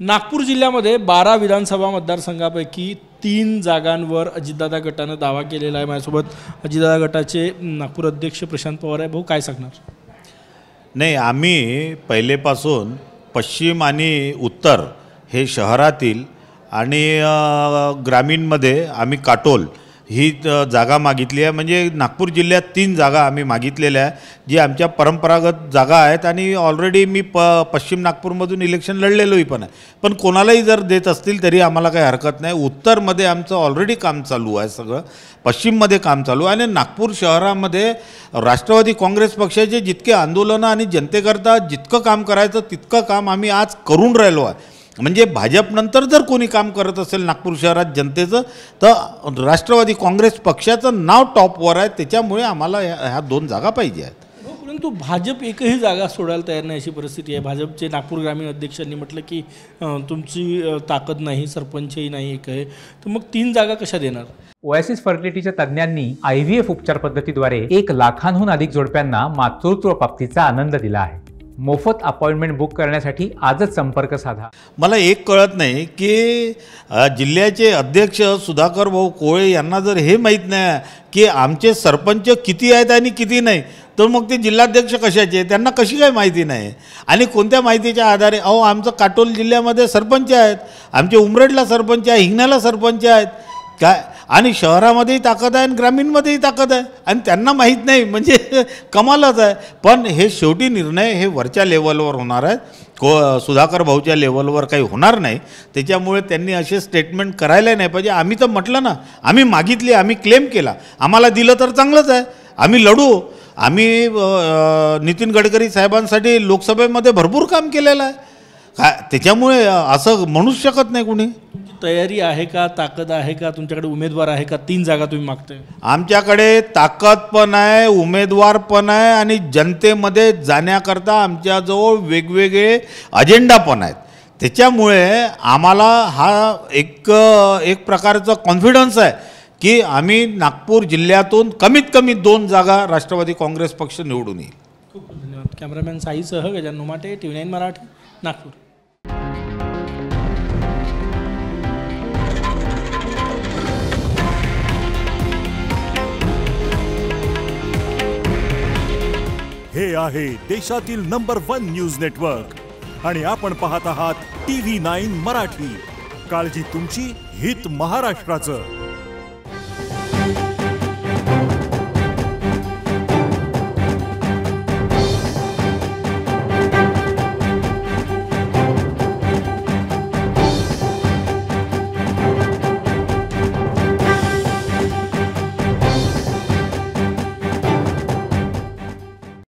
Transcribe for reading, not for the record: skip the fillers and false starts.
नागपूर जिल्ह्यामध्ये 12 विधानसभा मतदारसंघापैकी 3 जागांवर अजितदादा गटानं दावा केलेला आहे। माझ्यासोबत अजितदादा गटाचे नागपूर अध्यक्ष प्रशांत पवार आहे। भाऊ काय सांगणार? नाही, आम्ही पहिलेपासून पश्चिम आणि उत्तर हे शहरातील आणि ग्रामीणमध्ये आम्ही काटोल ही जागा मागितली आहे। म्हणजे नागपूर जिल्ह्यात 3 जागा आम्ही मागितलेल्या आहे, जी आमच्या परंपरागत जागा आहेत आणि ऑलरेडी मी पश्चिम नागपूरमधून इलेक्शन लढलेलोही पण आहे। पण कोणालाही जर देत असतील तरी आम्हाला काही हरकत नाही। उत्तरमध्ये आमचं ऑलरेडी काम चालू आहे, सगळं पश्चिममध्ये काम चालू आहे आणि नागपूर शहरामध्ये राष्ट्रवादी काँग्रेस पक्षाचे जितके आंदोलनं आणि जनतेकरता जितकं काम करायचं तितकं काम आम्ही आज करून राहिलो आहे। म्हणजे भाजपनंतर जर कोणी काम करत असेल नागपूर शहरात जनतेचं तर राष्ट्रवादी काँग्रेस पक्षाचं नाव टॉपवर आहे। त्याच्यामुळे आम्हाला ह्या 2 जागा पाहिजे आहेत। परंतु भाजप एकही जागा सोडायला तयार नाही अशी परिस्थिती आहे। भाजपचे नागपूर ग्रामीण अध्यक्षांनी म्हटलं की तुमची ताकद नाही, सरपंचही नाही एक आहे, तर मग 3 जागा कशा देणार? ओएसिस फर्टिलिटीच्या तज्ज्ञांनी IVF उपचार पद्धतीद्वारे 1 लाखांहून अधिक जोडप्यांना मातृत्व प्राप्तीचा आनंद दिला आहे। मोफत अपॉइंटमेंट बुक करण्यासाठी आजच संपर्क साधा। मला एक कळत नाही की जिल्ह्याचे अध्यक्ष सुधाकर भाऊ कोळे यांना जर हे माहीत नाही की आमचे सरपंच किती आहेत आणि किती नाही, तर मग ते जिल्हाध्यक्ष कशाचे? त्यांना कशी काय माहिती नाही? आणि कोणत्या माहितीच्या आधारे? आमचं काटोल जिल्ह्यामध्ये सरपंच आहेत, आमचे उमरेडला सरपंच आहे, हिंगण्याला सरपंच आहेत काय, आणि शहरामध्येही ताकद आहे आणि ग्रामीणमध्येही ताकद आहे आणि त्यांना माहीत नाही म्हणजे कमालच आहे। पण हे शेवटी निर्णय हे वरच्या लेवलवर होणार आहेत, सुधाकर भाऊच्या लेवलवर काही होणार नाही। त्याच्यामुळे त्यांनी असे स्टेटमेंट करायला नाही पाहिजे। आम्ही तर म्हटलं ना, आम्ही मागितली, आम्ही क्लेम केला, आम्हाला दिलं तर चांगलंच आहे, आम्ही लढू। आम्ही नितीन गडकरी साहेबांसाठी लोकसभेमध्ये भरपूर काम केलेलं आहे काय, त्याच्यामुळे असं म्हणूच शकत नाही कुणी। तयारी आहे का, ताकद आहे का, तुमच्याकडे उमेदवार आहे का? 3 जागा तुम्ही मागताय। आमच्याकडे ताकद पण आहे, उमेदवार पण आहे आणि जनतेमध्ये जाण्याकरता आमच्याजवळ वेगवेगळे अजेंडा पण आहेत। त्याच्यामुळे आम्हाला हा एक प्रकारचा कॉन्फिडन्स आहे की आम्ही नागपूर जिल्ह्यातून कमीत कमी 2 जागा राष्ट्रवादी काँग्रेस पक्ष निवडून येईल। खूप खूप धन्यवाद। कॅमेरामॅन साईसह गजानन नुमाटे, TV9 मराठी, नागपूर। हे आहे देशातील नंबर 1 न्यूज नेटवर्क आणि आपण पाहत आहात TV9 मराठी। काळजी तुमची, हित महाराष्ट्राचं।